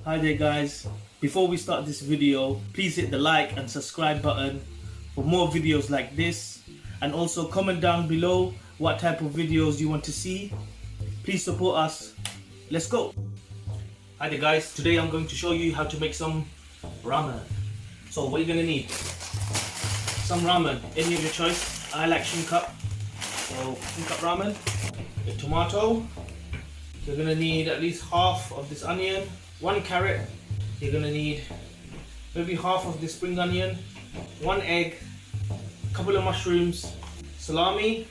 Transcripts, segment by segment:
Hi there guys, before we start this video, please hit the like and subscribe button for more videos like this, and also comment down below what type of videos you want to see. Please support us. Let's go. Hi there guys, today I'm going to show you how to make some ramen. So what you're going to need, some ramen, any of your choice. I like shinkup, so shinkup ramen, a tomato. You're going to need at least half of this onion, 1 carrot. You're going to need maybe half of this spring onion, 1 egg, a couple of mushrooms, salami,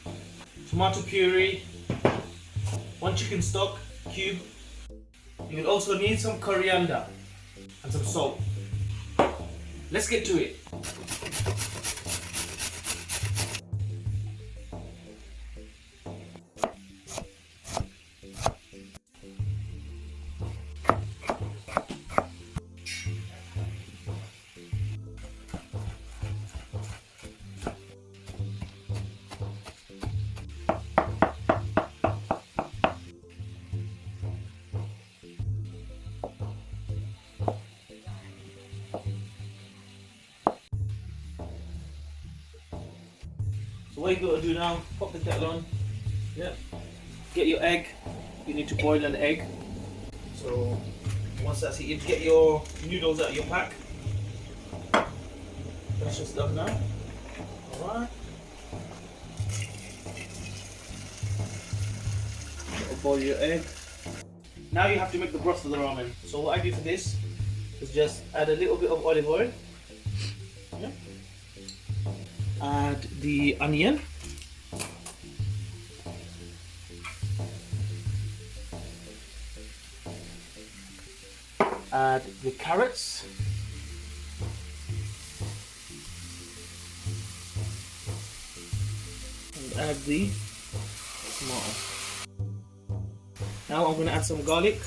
tomato puree, 1 chicken stock cube. You will also need some coriander and some salt. Let's get to it. So what you got to do now, pop the kettle on, get your egg. You need to boil an egg. So once that's heated, get your noodles out of your pack. That's just done now. Alright. Boil your egg. Now you have to make the broth for the ramen. So what I do for this is just add a little bit of olive oil. Add the onion, add the carrots, and add the tomato. Now I'm going to add some garlic.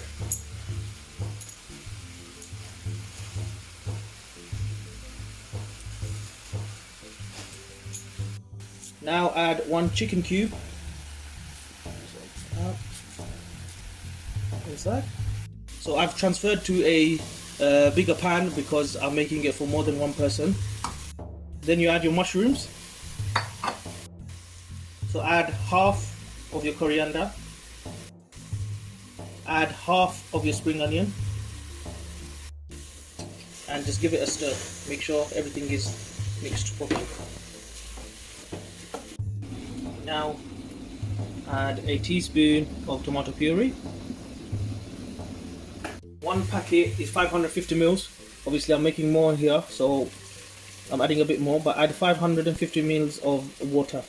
Now add 1 chicken cube inside. So I've transferred to a bigger pan because I'm making it for more than 1 person. Then you add your mushrooms. So add half of your coriander. Add half of your spring onion. And just give it a stir. Make sure everything is mixed properly. Now add a teaspoon of tomato puree. 1 packet is 550 mils. Obviously I'm making more here, so I'm adding a bit more, but add 550 mils of water.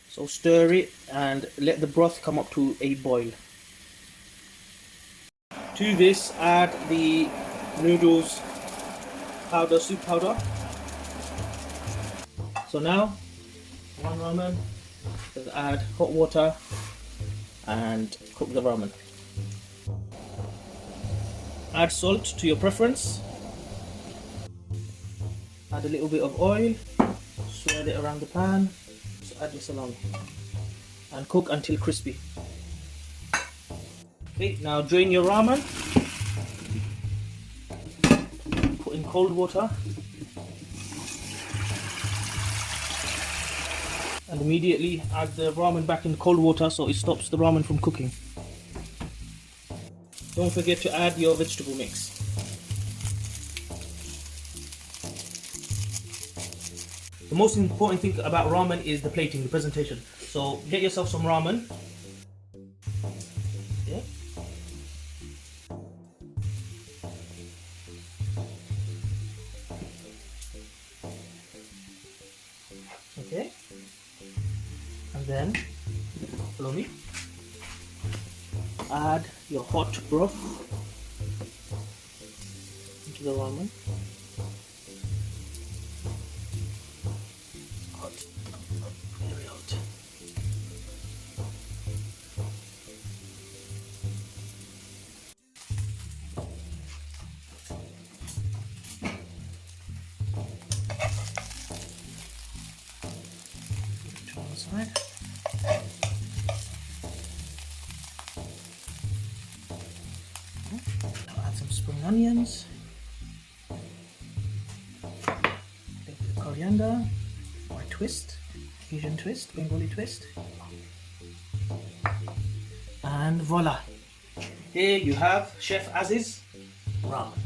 So stir it and let the broth come up to a boil. To this add the noodles powder, soup powder. So now 1 ramen, just add hot water and cook the ramen. Add salt to your preference. Add a little bit of oil, spread it around the pan. So add your salami and cook until crispy. Okay, now drain your ramen. Put in cold water. And immediately add the ramen back in cold water so it stops the ramen from cooking. Don't forget to add your vegetable mix. The most important thing about ramen is the plating, the presentation. So get yourself some ramen. Yeah. Okay. And then, follow me, add your hot broth into the ramen. Hot, very hot. Turn on the side. onions, a little bit of coriander, or a twist, Asian twist, Bengali twist, and voila! Here you have ChefAz's ramen.